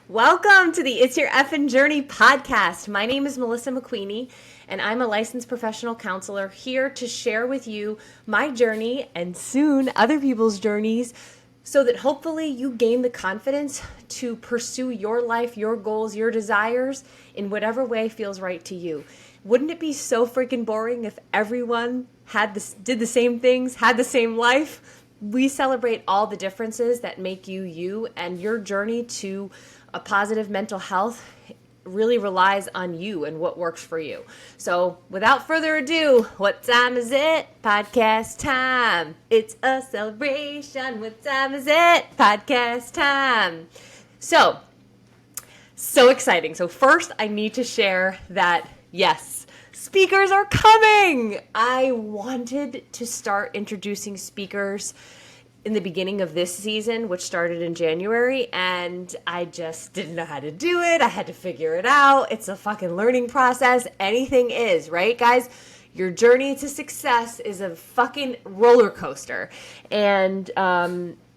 Welcome to the It's Your Effin' Journey podcast. My name is Melissa McQueenie, and I'm a licensed professional counselor here to share with you my journey and soon other people's journeys so that hopefully you gain the confidence to pursue your life, your goals, your desires in whatever way feels right to you. Wouldn't it be so freaking boring if everyone did the same things, had the same life? We celebrate all the differences that make you you, and your journey to a positive mental health really relies on you and what works for you. So without further ado, what time is it? Podcast time. It's a celebration. What time is it? Podcast time. So exciting. So first I need to share that, yes, speakers are coming. I wanted to start introducing speakers in the beginning of this season, which started in January, and I just didn't know how to do it. I had to figure it out. It's a fucking learning process. Anything is, right, guys? Your journey to success is a fucking roller coaster, and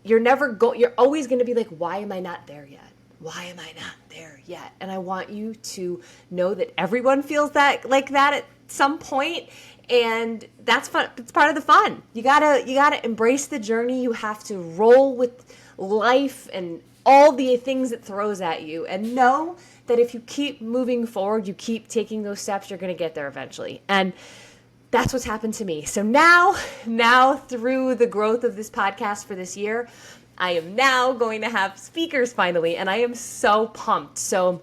you're always going to be like, why am I not there yet? Why am I not there yet? And I want you to know that everyone feels like that at some point. And that's fun. It's part of the fun. You gotta embrace the journey. You have to roll with life and all the things it throws at you, and know that if you keep moving forward, you keep taking those steps, you're gonna get there eventually. And that's what's happened to me. So now through the growth of this podcast for this year, I am now going to have speakers finally, and I am so pumped. So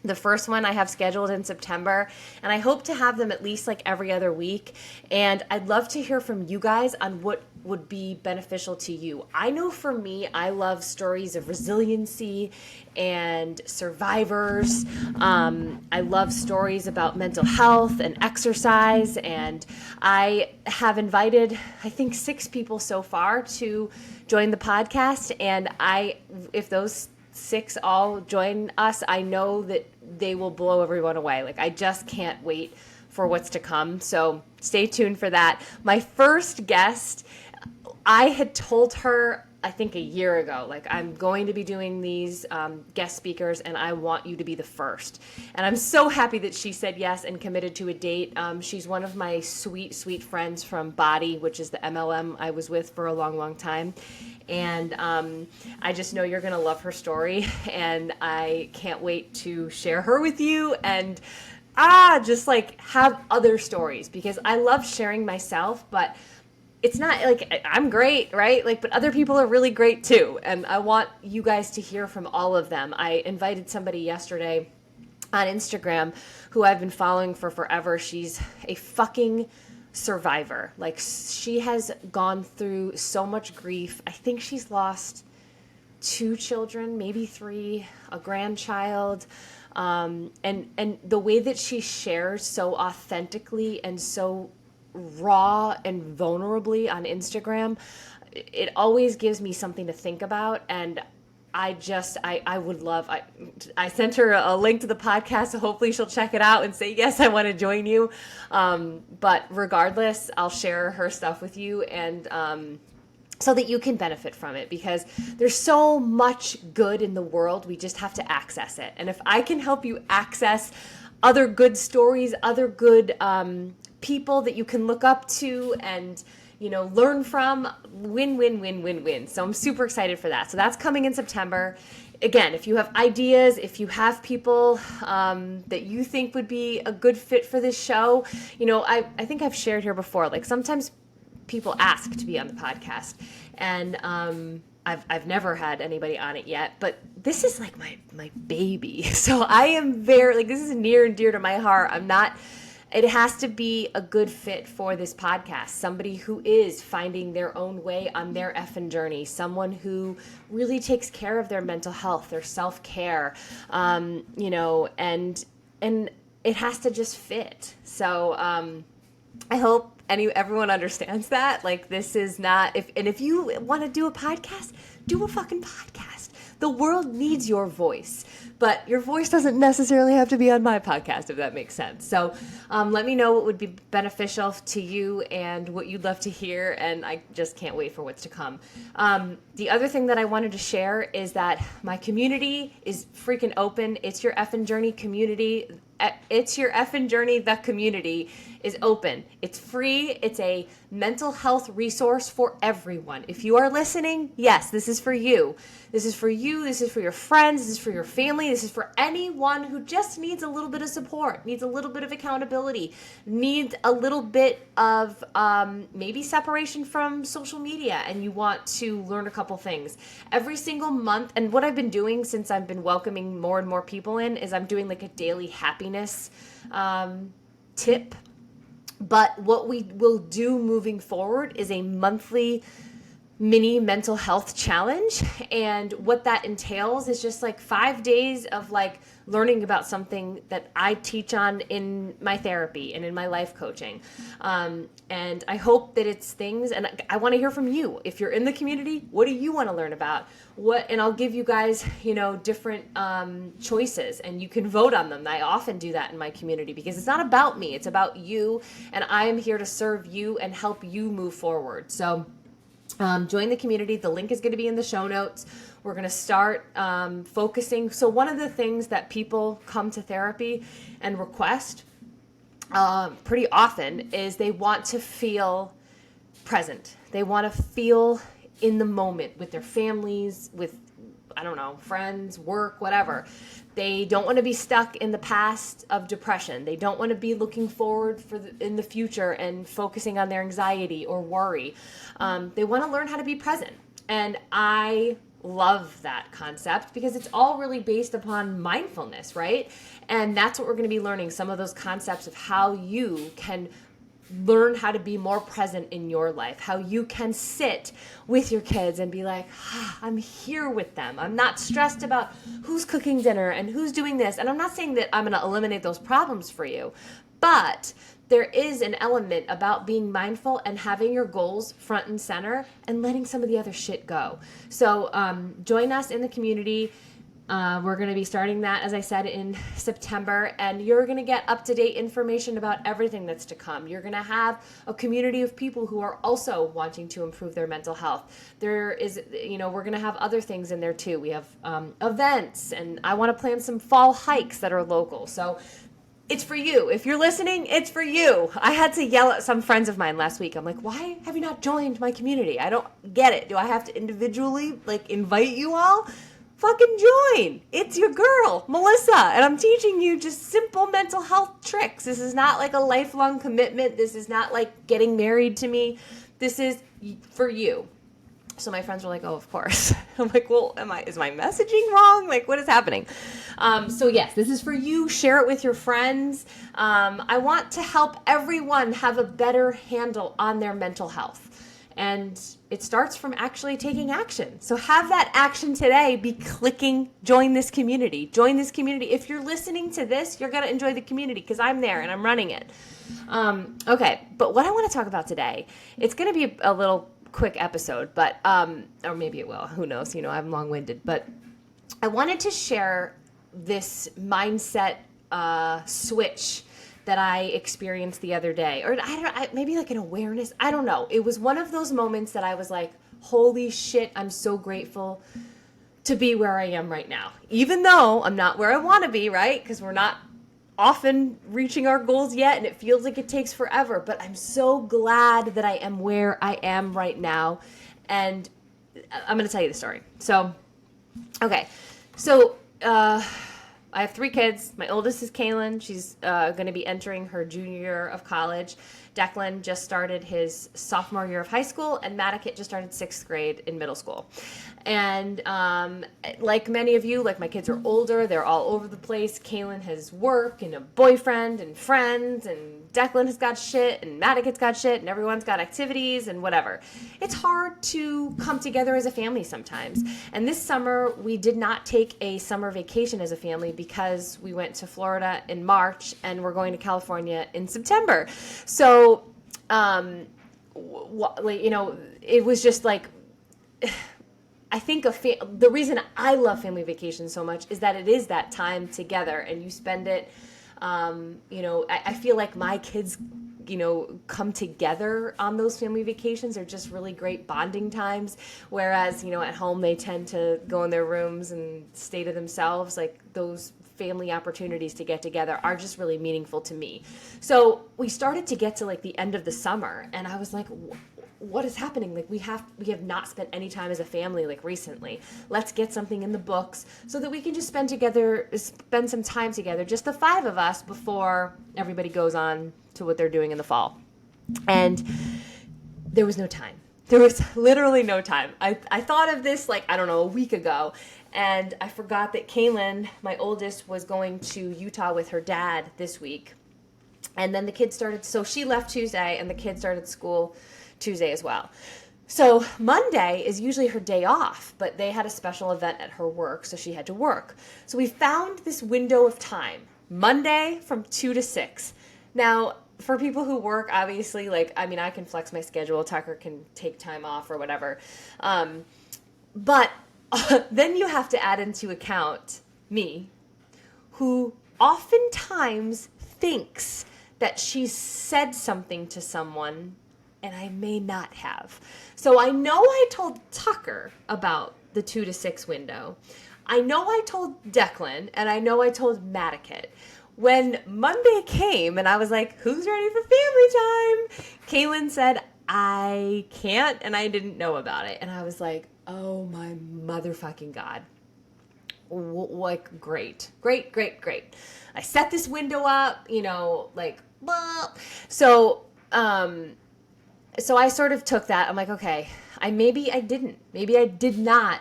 the first one I have scheduled in September, and I hope to have them at least like every other week. And I'd love to hear from you guys on what would be beneficial to you. I know for me, I love stories of resiliency and survivors. I love stories about mental health and exercise. And I have invited, I think, 6 people so far to join the podcast. And if those 6 all join us, I know that they will blow everyone away. Like, I just can't wait for what's to come. So stay tuned for that. My first guest, I had told her, I think a year ago, like, I'm going to be doing these guest speakers, and I want you to be the first. And I'm so happy that she said yes and committed to a date. She's one of my sweet, sweet friends from Body, which is the MLM I was with for a long, long time. And I just know you're going to love her story, and I can't wait to share her with you and just like have other stories, because I love sharing myself, but it's not like I'm great, right? Like, but other people are really great too. And I want you guys to hear from all of them. I invited somebody yesterday on Instagram who I've been following for forever. She's a fucking survivor. Like, she has gone through so much grief. I think she's lost 2 children, maybe 3, a grandchild. And the way that she shares so authentically and so raw and vulnerably on Instagram, it always gives me something to think about. And I would love, I sent her a link to the podcast, so hopefully she'll check it out and say, yes, I want to join you. But regardless, I'll share her stuff with you, and so that you can benefit from it, because there's so much good in the world. We just have to access it. And if I can help you access other good stories, other good people that you can look up to and, you know, learn from, win. So I'm super excited for that. So that's coming in September. Again, if you have ideas, if you have people that you think would be a good fit for this show, you know, I think I've shared here before, like, sometimes people ask to be on the podcast, and I've never had anybody on it yet, but this is like my baby. So I am very, like, this is near and dear to my heart. It has to be a good fit for this podcast. Somebody who is finding their own way on their effing journey. Someone who really takes care of their mental health, their self-care, you know, and it has to just fit. So I hope everyone understands that. Like, this is not, if you want to do a podcast, do a fucking podcast. The world needs your voice, but your voice doesn't necessarily have to be on my podcast, if that makes sense. So let me know what would be beneficial to you and what you'd love to hear, and I just can't wait for what's to come. The other thing that I wanted to share is that my community is freaking open. It's Your Effin' Journey community. It's Your Effin' Journey, the community is open. It's free. It's a mental health resource for everyone. If you are listening, yes, this is for you. This is for you. This is for your friends. This is for your family. This is for anyone who just needs a little bit of support, needs a little bit of accountability, needs a little bit of maybe separation from social media, and you want to learn a couple things. Every single month, and what I've been doing since I've been welcoming more and more people in is I'm doing like a daily happiness tip. But what we will do moving forward is a monthly mini mental health challenge. And what that entails is just like 5 days of like learning about something that I teach on in my therapy and in my life coaching. And I hope that it's things, and I want to hear from you. If you're in the community, what do you want to learn about? And I'll give you guys, different choices, and you can vote on them. I often do that in my community because it's not about me, it's about you, and I'm here to serve you and help you move forward. So join the community. The link is going to be in the show notes. We're going to start focusing. So one of the things that people come to therapy and request pretty often is they want to feel present. They want to feel in the moment with their families, with, friends, work, whatever. They don't want to be stuck in the past of depression. They don't want to be looking forward in the future and focusing on their anxiety or worry. They want to learn how to be present. And I love that concept because it's all really based upon mindfulness, right? And that's what we're going to be learning, some of those concepts of how you can learn how to be more present in your life, how you can sit with your kids and be like, I'm here with them. I'm not stressed about who's cooking dinner and who's doing this. And I'm not saying that I'm going to eliminate those problems for you, but there is an element about being mindful and having your goals front and center and letting some of the other shit go. So join us in the community. We're going to be starting that, as I said, in September, and you're going to get up-to-date information about everything that's to come. You're going to have a community of people who are also wanting to improve their mental health. There is, we're going to have other things in there too. We have events, and I want to plan some fall hikes that are local. So it's for you. If you're listening, it's for you. I had to yell at some friends of mine last week. I'm like, why have you not joined my community? I don't get it. Do I have to individually invite you all? Fucking join. It's your girl, Melissa, and I'm teaching you just simple mental health tricks. This is not like a lifelong commitment. This is not like getting married to me. This is for you. So my friends were like, oh, of course. I'm like, well, is my messaging wrong? What is happening? So yes, this is for you. Share it with your friends. I want to help everyone have a better handle on their mental health. And it starts from actually taking action. So have that action today be clicking join this community. Join this community. If you're listening to this, you're going to enjoy the community because I'm there and I'm running it. Okay, but what I want to talk about today, it's going to be a little quick episode, but or maybe it will. Who knows? I'm long-winded. But I wanted to share this mindset switch that I experienced the other day, or maybe like an awareness. I don't know. It was one of those moments that I was like, holy shit, I'm so grateful to be where I am right now. Even though I'm not where I want to be, right? Because we're not often reaching our goals yet, and it feels like it takes forever, but I'm so glad that I am where I am right now. And I'm going to tell you the story. So, okay. So, I have 3 kids. My oldest is Kaylin. She's going to be entering her junior year of college. Declan just started his sophomore year of high school, and Madikit just started 6th grade in middle school. And like many of you, my kids are older. They're all over the place. Kaylin has work and a boyfriend and friends, and Declan has got shit, and Madikit's got shit, and everyone's got activities and whatever. It's hard to come together as a family sometimes. And this summer, we did not take a summer vacation as a family because we went to Florida in March, and we're going to California in September. So, it was just I think the reason I love family vacations so much is that it is that time together, and you spend it. I feel like my kids, come together on those family vacations are just really great bonding times. Whereas, at home they tend to go in their rooms and stay to themselves. Like those family opportunities to get together are just really meaningful to me. So we started to get to like the end of the summer, and I was like, what is happening? Like we have not spent any time as a family like recently. Let's get something in the books so that we can just spend some time together, just the five of us, before everybody goes on to what they're doing in the fall. And there was no time. There was literally no time. I thought of this a week ago, and I forgot that Kaylin, my oldest, was going to Utah with her dad this week. And then the kids started, so she left Tuesday and the kids started school Tuesday as well. So Monday is usually her day off, but they had a special event at her work, so she had to work. So we found this window of time, Monday from 2 to 6. Now, for people who work, obviously, I can flex my schedule. Tucker can take time off or whatever. But then you have to add into account me, who oftentimes thinks that she's said something to someone and I may not have. So I know I told Tucker about the 2 to 6 window. I know I told Declan, and I know I told Madicket. When Monday came and I was like, who's ready for family time? Kaylin said, I can't, and I didn't know about it. And I was like, oh my motherfucking God. Great. I set this window up, blah. So I sort of took that. I'm like, okay, maybe I did not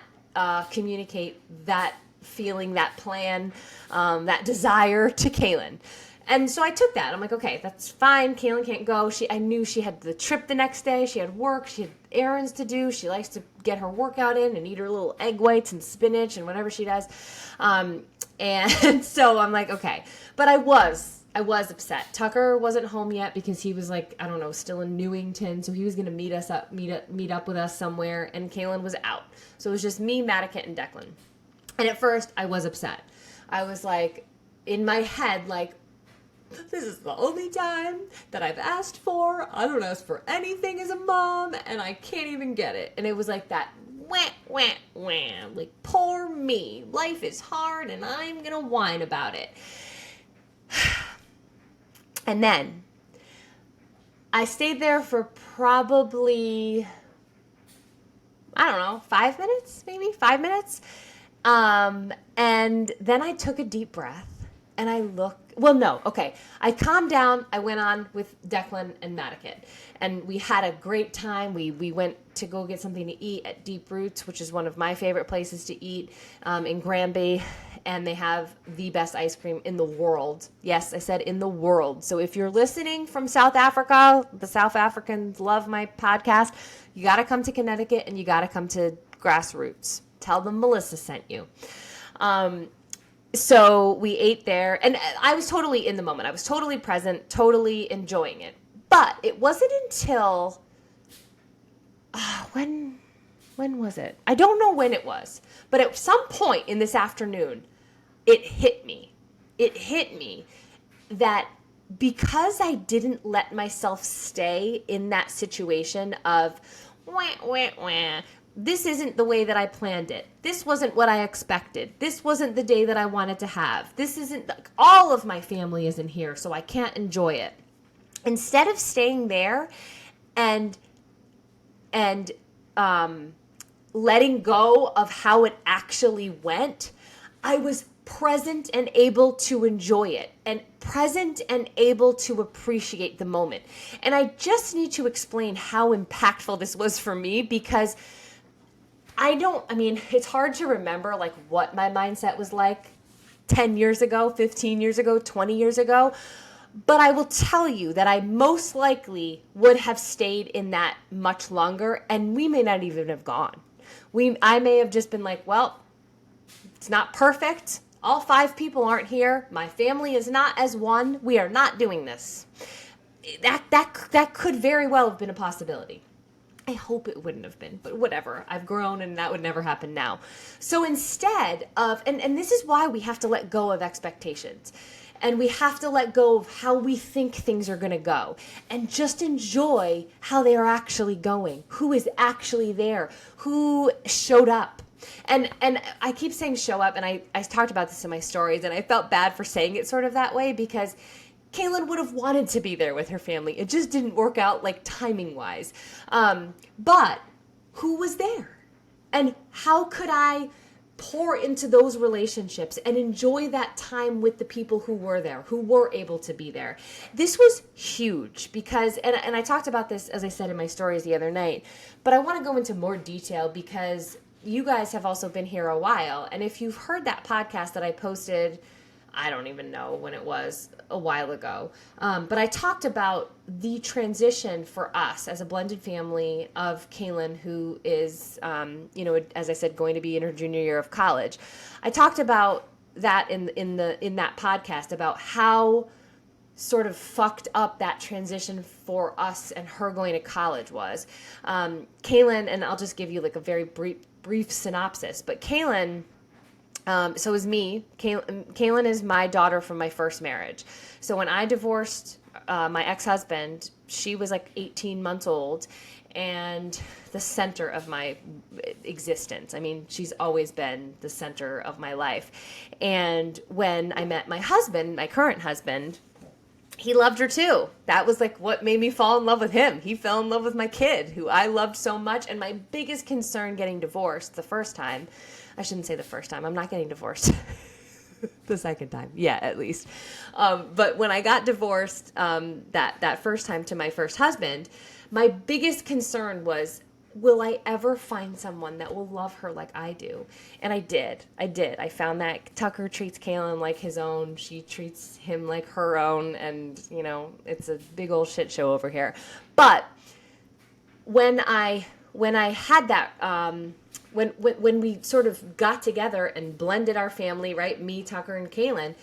communicate that feeling, that plan, that desire to Kaylin. And so I took that. I'm like, okay, that's fine. Kaylin can't go. I knew she had the trip the next day. She had work. She had errands to do. She likes to get her workout in and eat her little egg whites and spinach and whatever she does. And so I'm like, okay. But I was upset. Tucker wasn't home yet because he was still in Newington. So he was going to meet up with us somewhere. And Kaylin was out. So it was just me, Madicket, and Declan. And at first I was upset. I was like, in my head, this is the only time that I've asked for. I don't ask for anything as a mom, and I can't even get it. And it was like that, wah, like, poor me. Life is hard, and I'm going to whine about it. And then I stayed there for probably, 5 minutes, maybe 5 minutes. And then I took a deep breath and I calmed down. I went on with Declan and Madicket, and we had a great time. We went to go get something to eat at Deep Roots, which is one of my favorite places to eat, in Granby. And they have the best ice cream in the world. Yes, I said in the world. So if you're listening from South Africa, the South Africans love my podcast, you got to come to Connecticut and you got to come to Grassroots. Tell them Melissa sent you. So we ate there, and I was totally in the moment. I was totally present, totally enjoying it. But it wasn't until, when was it? I don't know when it was, but at some point in this afternoon, it hit me that because I didn't let myself stay in that situation of, this isn't the way that I planned it. This wasn't what I expected. This wasn't the day that I wanted to have. This isn't, all of my family isn't here, so I can't enjoy it. Instead of staying there and letting go of how it actually went, I was present and able to enjoy it, and present and able to appreciate the moment. And I just need to explain how impactful this was for me, because it's hard to remember what my mindset was like 10 years ago, 15 years ago, 20 years ago. But I will tell you that I most likely would have stayed in that much longer, and we may not even have gone. I may have just been like, well, it's not perfect. All 5 people aren't here. My family is not as one. We are not doing this. That could very well have been a possibility. I hope it wouldn't have been, but whatever. I've grown and that would never happen now. So instead of, and this is why we have to let go of expectations. And we have to let go of how we think things are going to go and just enjoy how they are actually going, who is actually there, who showed up. And I keep saying show up, and I talked about this in my stories, and I felt bad for saying it sort of that way because Kaylin would have wanted to be there with her family. It just didn't work out like timing wise. But who was there? And how could I pour into those relationships and enjoy that time with the people who were there, who were able to be there? This was huge because, and I talked about this, as I said in my stories the other night, but I want to go into more detail because you guys have also been here a while. And if you've heard that podcast that I posted, I don't even know when it was, a while ago. But I talked about the transition for us as a blended family of Kaylin, who is, as I said, going to be in her junior year of college. I talked about that in that podcast about how sort of fucked up that transition for us and her going to college was. Kaylin, and I'll just give you like a very brief synopsis, but Kaylin. So is me. Kaylin is my daughter from my first marriage. So when I divorced my ex-husband, she was like 18 months old and the center of my existence. I mean, she's always been the center of my life. And when I met my husband, my current husband, he loved her too. That was like what made me fall in love with him. He fell in love with my kid, who I loved so much. And my biggest concern getting divorced the first time, I shouldn't say the first time, I'm not getting divorced. The second time, yeah, at least. But when I got divorced that first time to my first husband, my biggest concern was, will I ever find someone that will love her like I do? And I did. I found that Tucker treats Kaylin like his own. She treats him like her own. And, it's a big old shit show over here. But when I had that, when we sort of got together and blended our family, right? Me, Tucker, and Kaylin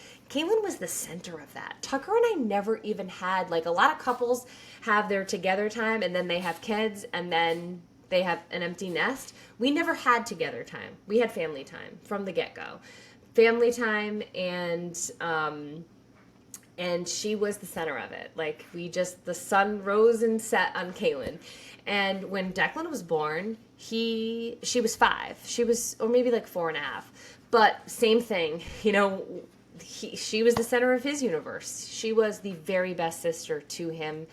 was the center of that. Tucker and I never even had, like a lot of couples have their together time and then they have kids and then they have an empty nest. We never had together time. We had family time from the get-go. Family time, and she was the center of it. Like, the sun rose and set on Kaylin. And when Declan was born, she was 5. She was, or maybe like 4.5. But same thing, she was the center of his universe. She was the very best sister to him.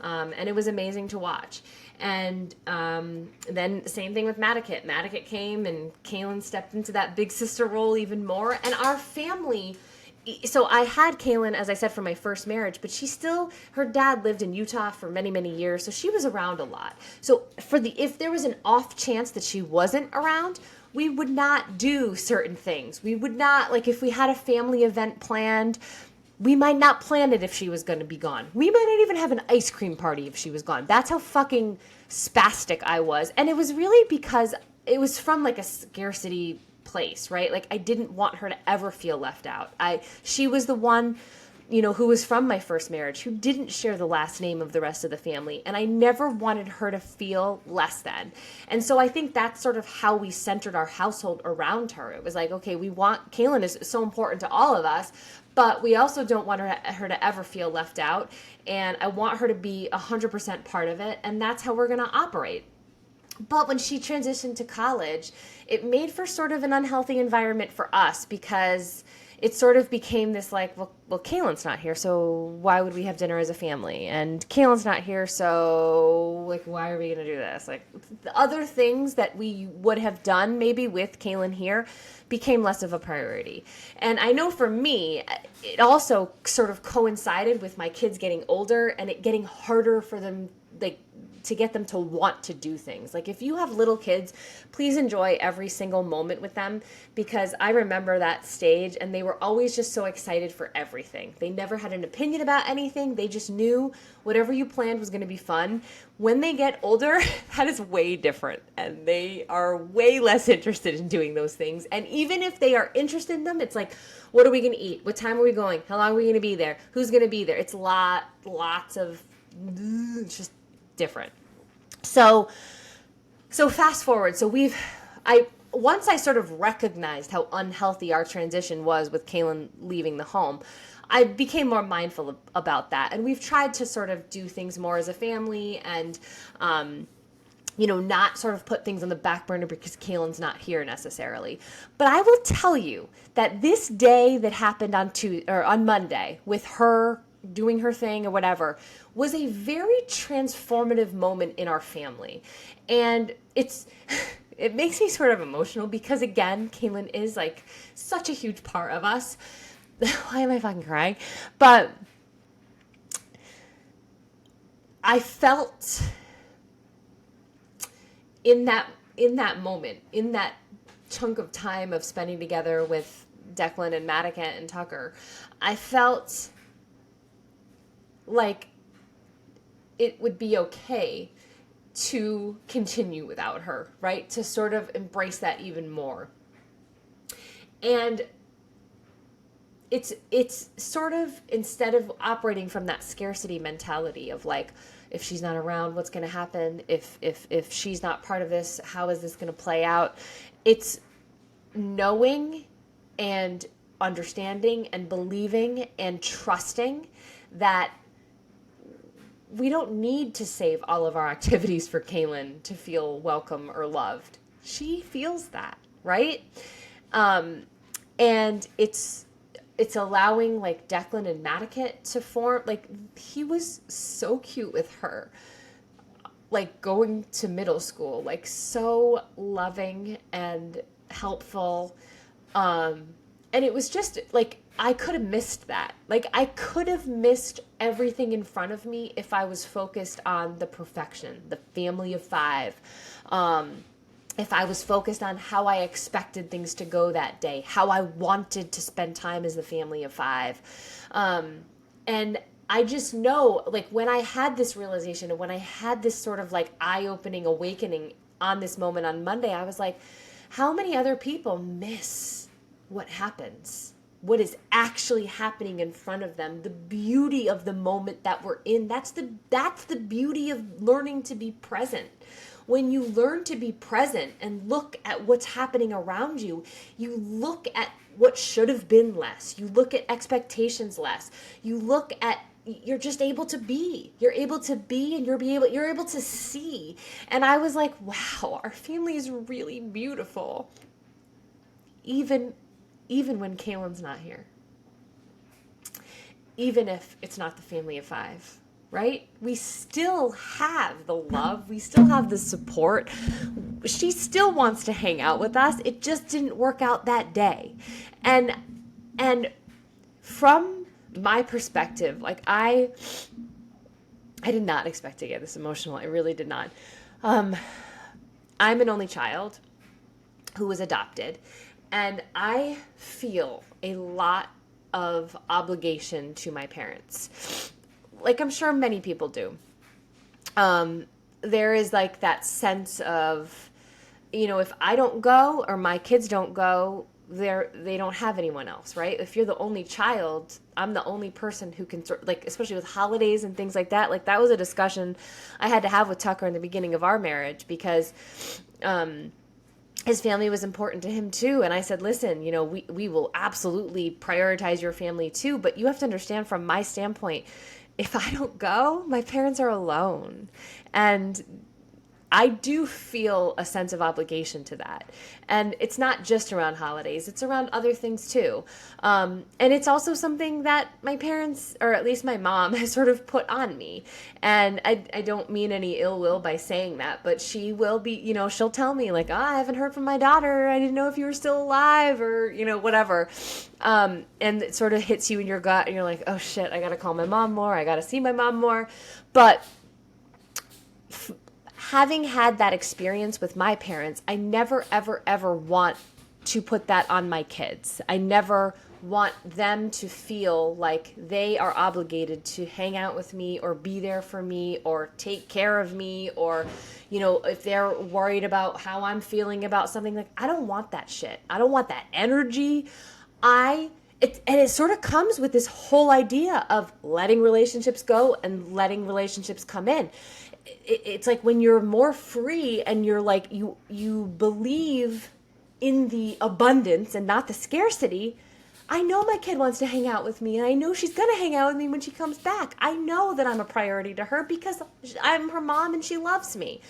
And it was amazing to watch. And then same thing with Madikit. Madikit came and Kaylin stepped into that big sister role even more. And our family, so I had Kaylin, as I said, for my first marriage, but her dad lived in Utah for many, many years. So she was around a lot. So if there was an off chance that she wasn't around, we would not do certain things. We would not, like if we had a family event planned, we might not plan it if she was going to be gone. We might not even have an ice cream party if she was gone. That's how fucking spastic I was. And it was really because it was from like a scarcity place, right? Like I didn't want her to ever feel left out. She was the one, who was from my first marriage, who didn't share the last name of the rest of the family. And I never wanted her to feel less than. And so I think that's sort of how we centered our household around her. It was like, okay, Kaylin is so important to all of us, but we also don't want her to ever feel left out. And I want her to be 100% part of it. And that's how we're going to operate. But when she transitioned to college, it made for sort of an unhealthy environment for us because it sort of became this like, well, Kaylin's not here, so why would we have dinner as a family? And Kaylin's not here, so like, why are we going to do this? Like the other things that we would have done maybe with Kaylin here became less of a priority. And I know for me, it also sort of coincided with my kids getting older and it getting harder for them, like, to get them to want to do things. Like if you have little kids, please enjoy every single moment with them, because I remember that stage and they were always just so excited for everything. They never had an opinion about anything. They just knew whatever you planned was going to be fun. When they get older, that is way different and they are way less interested in doing those things. And even if they are interested in them, it's like, what are we going to eat? What time are we going? How long are we going to be there? Who's going to be there? It's lots of, it's just different. So So fast forward. Once I sort of recognized how unhealthy our transition was with Kaylin leaving the home, I became more mindful about that. And we've tried to sort of do things more as a family and, not sort of put things on the back burner because Kaylin's not here necessarily. But I will tell you that this day that happened on Monday with her doing her thing or whatever was a very transformative moment in our family. And it makes me sort of emotional because, again, Kaylin is like such a huge part of us. Why am I fucking crying? But I felt in that moment, in that chunk of time of spending together with Declan and Madikant and Tucker, I felt like it would be okay to continue without her, right? To sort of embrace that even more. And it's sort of, instead of operating from that scarcity mentality of like, if she's not around, what's going to happen? If she's not part of this, how is this going to play out? It's knowing and understanding and believing and trusting that we don't need to save all of our activities for Kaylin to feel welcome or loved. She feels that, right? And it's allowing like Declan and Madikant to form, like he was so cute with her, like going to middle school, like so loving and helpful. And it was just like, I could have missed that. Like I could have missed everything in front of me if I was focused on the perfection, the family of five. If I was focused on how I expected things to go that day, how I wanted to spend time as the family of five. And I just know, like, when I had this realization and when I had this sort of like eye-opening awakening on this moment on Monday, I was like, how many other people miss what happens? What is actually happening in front of them? The beauty of the moment that we're in. That's the beauty of learning to be present. When you learn to be present and look at what's happening around you, you look at what should have been less. You look at expectations less. You look at, you're just able to be. You're able to be and you're able to see. And I was like, wow, our family is really beautiful. Even when Kaylin's not here. Even if it's not the family of five. Right? We still have the love. We still have the support. She still wants to hang out with us. It just didn't work out that day. And from my perspective, like I did not expect to get this emotional. I really did not. I'm an only child who was adopted, and I feel a lot of obligation to my parents. Like I'm sure many people do. There is like that sense of, if I don't go or my kids don't go, they don't have anyone else, right? If you're the only child, I'm the only person who can like, especially with holidays and things like that. Like that was a discussion I had to have with Tucker in the beginning of our marriage because, his family was important to him too. And I said, listen, we will absolutely prioritize your family too, but you have to understand from my standpoint, if I don't go, my parents are alone. And I do feel a sense of obligation to that. And it's not just around holidays, it's around other things too. And it's also something that my parents, or at least my mom, has sort of put on me. And I don't mean any ill will by saying that, but she will be, she'll tell me like, I haven't heard from my daughter. I didn't know if you were still alive or, whatever. And it sort of hits you in your gut and you're like, oh shit, I got to call my mom more. I got to see my mom more. But having had that experience with my parents, I never, ever, ever want to put that on my kids. I never want them to feel like they are obligated to hang out with me or be there for me or take care of me or, if they're worried about how I'm feeling about something, like, I don't want that shit. I don't want that energy. And it sort of comes with this whole idea of letting relationships go and letting relationships come in. it's like when you're more free and you're like, you believe in the abundance and not the scarcity. I know my kid wants to hang out with me, and I know she's going to hang out with me when she comes back. I know that I'm a priority to her because I'm her mom and she loves me.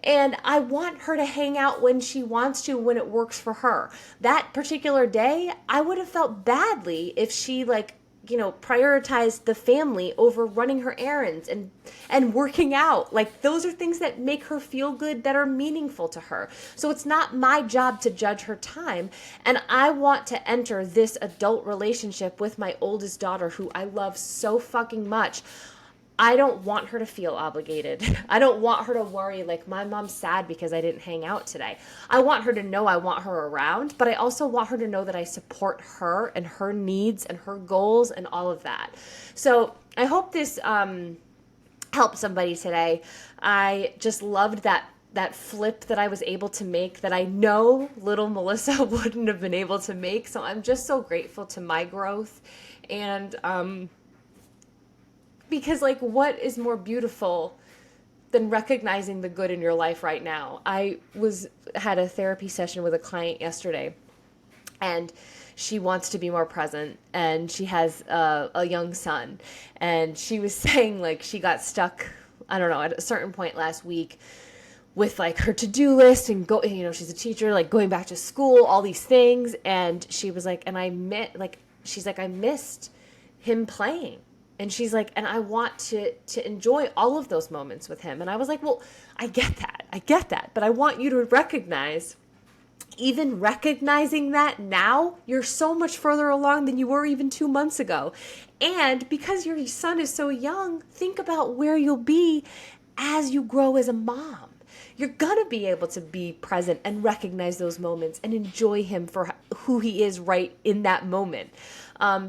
And I want her to hang out when she wants to, when it works for her. That particular day, I would have felt badly if she prioritized the family over running her errands and working out. Like, those are things that make her feel good, that are meaningful to her. So it's not my job to judge her time. And I want to enter this adult relationship with my oldest daughter, who I love so fucking much. I don't want her to feel obligated. I don't want her to worry like, my mom's sad because I didn't hang out today. I want her to know I want her around, but I also want her to know that I support her and her needs and her goals and all of that. So I hope this helped somebody today. I just loved that flip that I was able to make, that I know little Melissa wouldn't have been able to make. So I'm just so grateful to my growth. And because, like, what is more beautiful than recognizing the good in your life right now? I had a therapy session with a client yesterday, and she wants to be more present, and she has a young son, and she was saying, like, she got stuck, I don't know, at a certain point last week with, like, her to-do list and she's a teacher, like, going back to school, all these things. And she was like, and I missed him playing. And she's like, and I want to enjoy all of those moments with him. And I was like, well, I get that. But I want you to recognize, even recognizing that now, you're so much further along than you were even 2 months ago. And because your son is so young, think about where you'll be as you grow as a mom. You're going to be able to be present and recognize those moments and enjoy him for who he is right in that moment.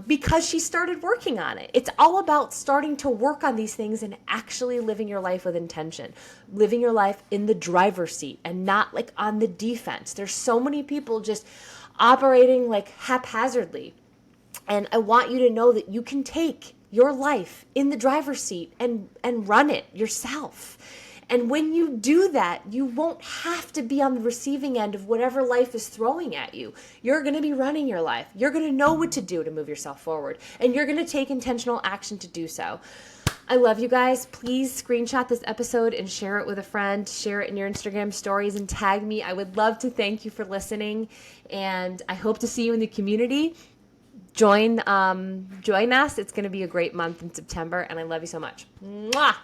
Because she started working on it. It's all about starting to work on these things and actually living your life with intention. Living your life in the driver's seat and not like on the defense. There's so many people just operating like haphazardly. And I want you to know that you can take your life in the driver's seat and run it yourself. And when you do that, you won't have to be on the receiving end of whatever life is throwing at you. You're going to be running your life. You're going to know what to do to move yourself forward. And you're going to take intentional action to do so. I love you guys. Please screenshot this episode and share it with a friend. Share it in your Instagram stories and tag me. I would love to thank you for listening. And I hope to see you in the community. Join us. It's going to be a great month in September. And I love you so much. Mwah!